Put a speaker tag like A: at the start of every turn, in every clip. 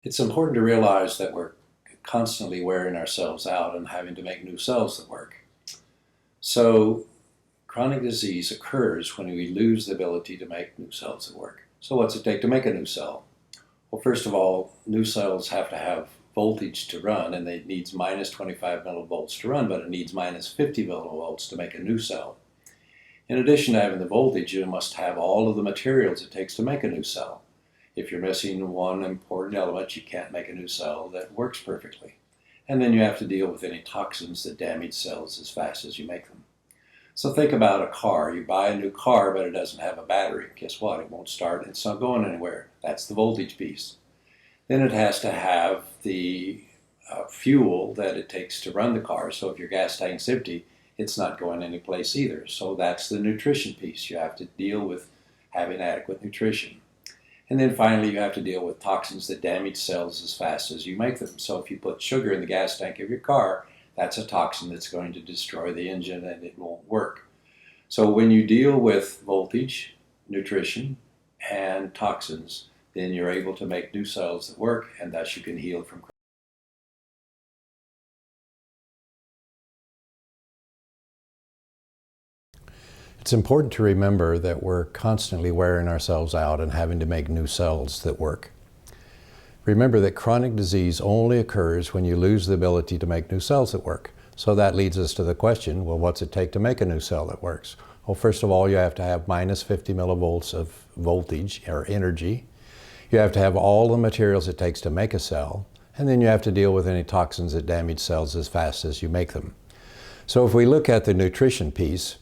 A: It's important to realize that we're constantly wearing ourselves out and having to make new cells that work. So chronic disease occurs when we lose the ability to make new cells that work. So what's it take to make a new cell? Well, first of all, new cells have to have voltage to run, and it needs minus 25 millivolts to run, but it needs minus 50 millivolts to make a new cell. In addition to having the voltage, you must have all of the materials it takes to make a new cell. If you're missing one important element, you can't make a new cell that works perfectly. And then you have to deal with any toxins that damage cells as fast as you make them. So think about a car. You buy a new car, but it doesn't have a battery. Guess what? It won't start. It's not going anywhere. That's the voltage piece. Then it has to have the fuel that it takes to run the car. So if your gas tank's empty, it's not going anyplace either. So that's the nutrition piece. You have to deal with having adequate nutrition. And then finally, you have to deal with toxins that damage cells as fast as you make them. So if you put sugar in the gas tank of your car, that's a toxin that's going to destroy the engine and it won't work. So when you deal with voltage, nutrition, and toxins, then you're able to make new cells that work, and thus you can heal from.
B: It's important to remember that we're constantly wearing ourselves out and having to make new cells that work. Remember that chronic disease only occurs when you lose the ability to make new cells that work. So that leads us to the question, well, what's it take to make a new cell that works? Well, first of all, you have to have minus 50 millivolts of voltage or energy. You have to have all the materials it takes to make a cell, and then you have to deal with any toxins that damage cells as fast as you make them. So if we look at the nutrition piece,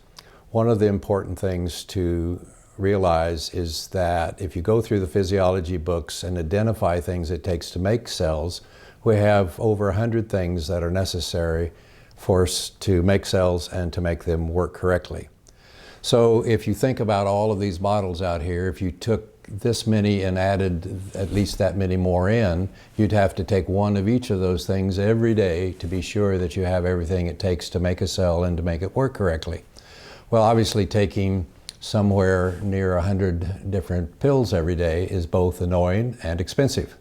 B: one of the important things to realize is that if you go through the physiology books and identify things it takes to make cells, we have over 100 things that are necessary for us to make cells and to make them work correctly. So if you think about all of these bottles out here, if you took this many and added at least that many more in, you'd have to take one of each of those things every day to be sure that you have everything it takes to make a cell and to make it work correctly. Well, obviously taking somewhere near 100 different pills every day is both annoying and expensive.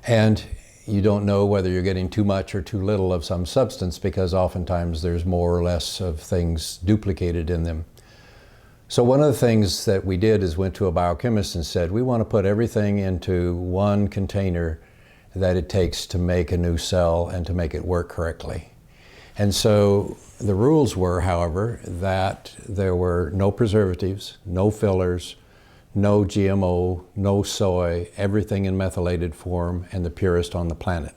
B: And you don't know whether you're getting too much or too little of some substance because oftentimes there's more or less of things duplicated in them. So one of the things that we did is went to a biochemist and said, we want to put everything into one container that it takes to make a new cell and to make it work correctly. And so the rules were, however, that there were no preservatives, no fillers, no GMO, no soy, everything in methylated form and the purest on the planet.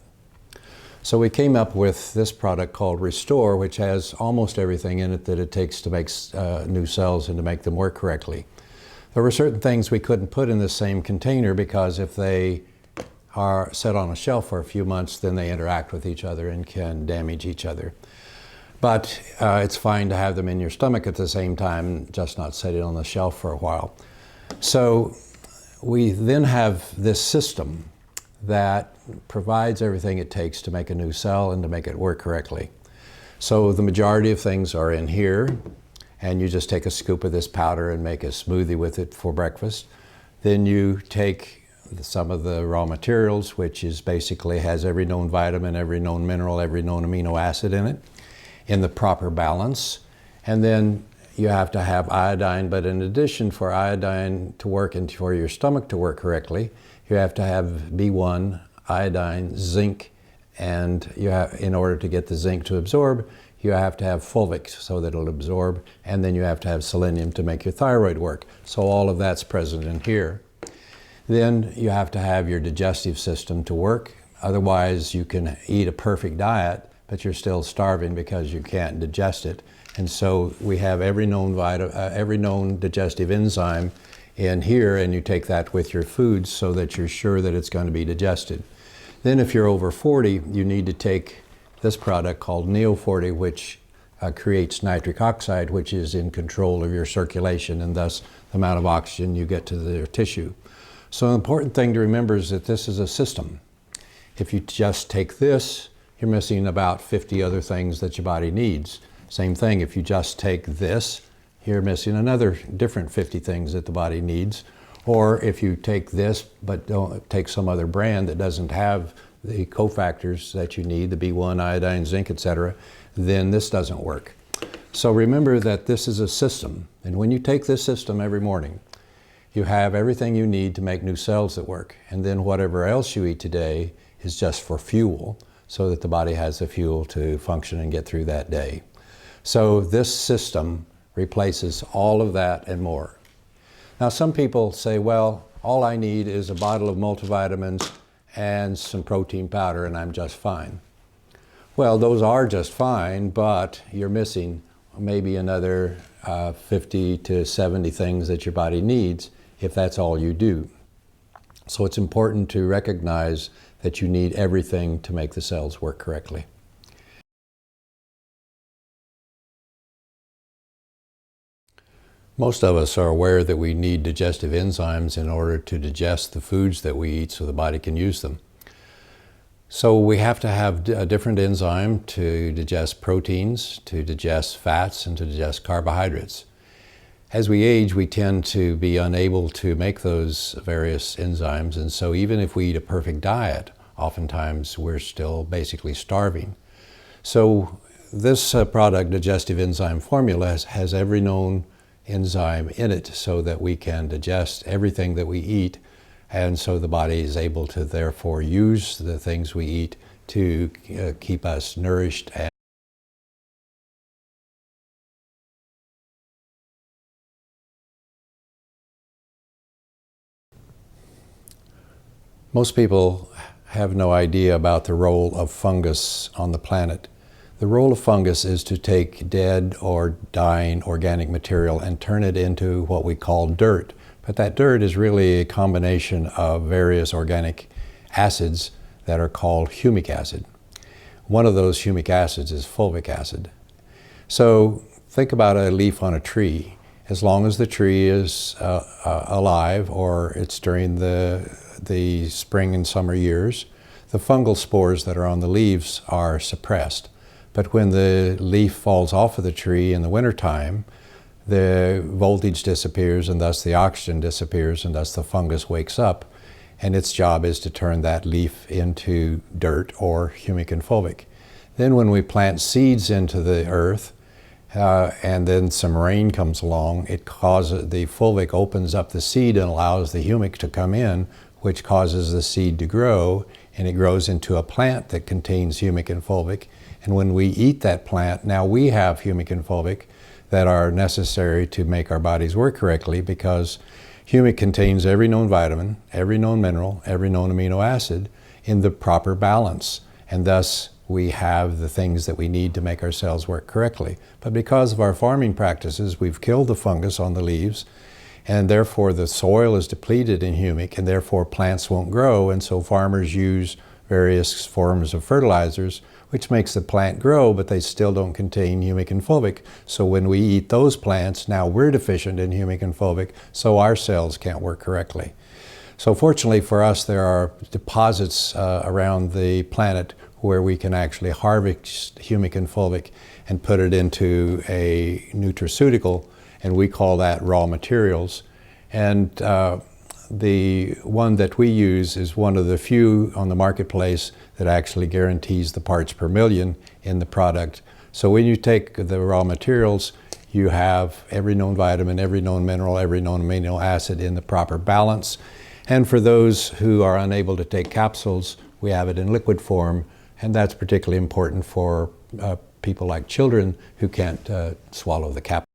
B: So we came up with this product called Restore, which has almost everything in it that it takes to make new cells and to make them work correctly. There were certain things we couldn't put in the same container because if they are set on a shelf for a few months, then they interact with each other and can damage each other. But it's fine to have them in your stomach at the same time, just not set it on the shelf for a while. So we then have this system that provides everything it takes to make a new cell and to make it work correctly. So the majority of things are in here, and you just take a scoop of this powder and make a smoothie with it for breakfast. Then you take some of the raw materials, which is basically has every known vitamin, every known mineral, every known amino acid in it, in the proper balance. And then you have to have iodine, but in addition for iodine to work and for your stomach to work correctly, you have to have B1, iodine, zinc, and in order to get the zinc to absorb, you have to have fulvic so that it'll absorb, and then you have to have selenium to make your thyroid work. So all of that's present in here. Then you have to have your digestive system to work. Otherwise, you can eat a perfect diet, but you're still starving because you can't digest it. And so we have every known digestive enzyme in here, and you take that with your foods so that you're sure that it's going to be digested. Then if you're over 40, you need to take this product called Neo40, which creates nitric oxide, which is in control of your circulation and thus the amount of oxygen you get to the tissue. So the important thing to remember is that this is a system. If you just take this, you're missing about 50 other things that your body needs. Same thing, if you just take this, you're missing another different 50 things that the body needs. Or if you take this, but don't take some other brand that doesn't have the cofactors that you need, the B1, iodine, zinc, etc., then this doesn't work. So remember that this is a system, and when you take this system every morning, you have everything you need to make new cells that work, and then whatever else you eat today is just for fuel, so that the body has the fuel to function and get through that day. So this system replaces all of that and more. Now some people say, well, all I need is a bottle of multivitamins and some protein powder and I'm just fine. Well, those are just fine, but you're missing maybe another 50 to 70 things that your body needs if that's all you do. So it's important to recognize that you need everything to make the cells work correctly. Most of us are aware that we need digestive enzymes in order to digest the foods that we eat so the body can use them. So we have to have a different enzyme to digest proteins, to digest fats, and to digest carbohydrates. As we age, we tend to be unable to make those various enzymes, and so even if we eat a perfect diet, oftentimes we're still basically starving. So this product, Digestive Enzyme Formula, has every known enzyme in it so that we can digest everything that we eat, and so the body is able to therefore use the things we eat to keep us nourished. Most people have no idea about the role of fungus on the planet. The role of fungus is to take dead or dying organic material and turn it into what we call dirt. But that dirt is really a combination of various organic acids that are called humic acid. One of those humic acids is fulvic acid. So think about a leaf on a tree. As long as the tree is alive, or it's during the spring and summer years, the fungal spores that are on the leaves are suppressed. But when the leaf falls off of the tree in the wintertime, the voltage disappears and thus the oxygen disappears and thus the fungus wakes up, and its job is to turn that leaf into dirt or humic and fulvic. Then when we plant seeds into the earth and then some rain comes along, it causes the fulvic opens up the seed and allows the humic to come in, which causes the seed to grow, and it grows into a plant that contains humic and fulvic. And when we eat that plant, now we have humic and fulvic that are necessary to make our bodies work correctly, because humic contains every known vitamin, every known mineral, every known amino acid in the proper balance. And thus we have the things that we need to make our cells work correctly. But because of our farming practices, we've killed the fungus on the leaves, and therefore the soil is depleted in humic, and therefore plants won't grow, and so farmers use various forms of fertilizers, which makes the plant grow, but they still don't contain humic and fulvic. So when we eat those plants, now we're deficient in humic and fulvic, so our cells can't work correctly. So fortunately for us, there are deposits around the planet where we can actually harvest humic and fulvic and put it into a nutraceutical, and we call that raw materials. And the one that we use is one of the few on the marketplace that actually guarantees the parts per million in the product. So when you take the raw materials, you have every known vitamin, every known mineral, every known amino acid in the proper balance. And for those who are unable to take capsules, we have it in liquid form, and that's particularly important for people like children who can't swallow the capsule.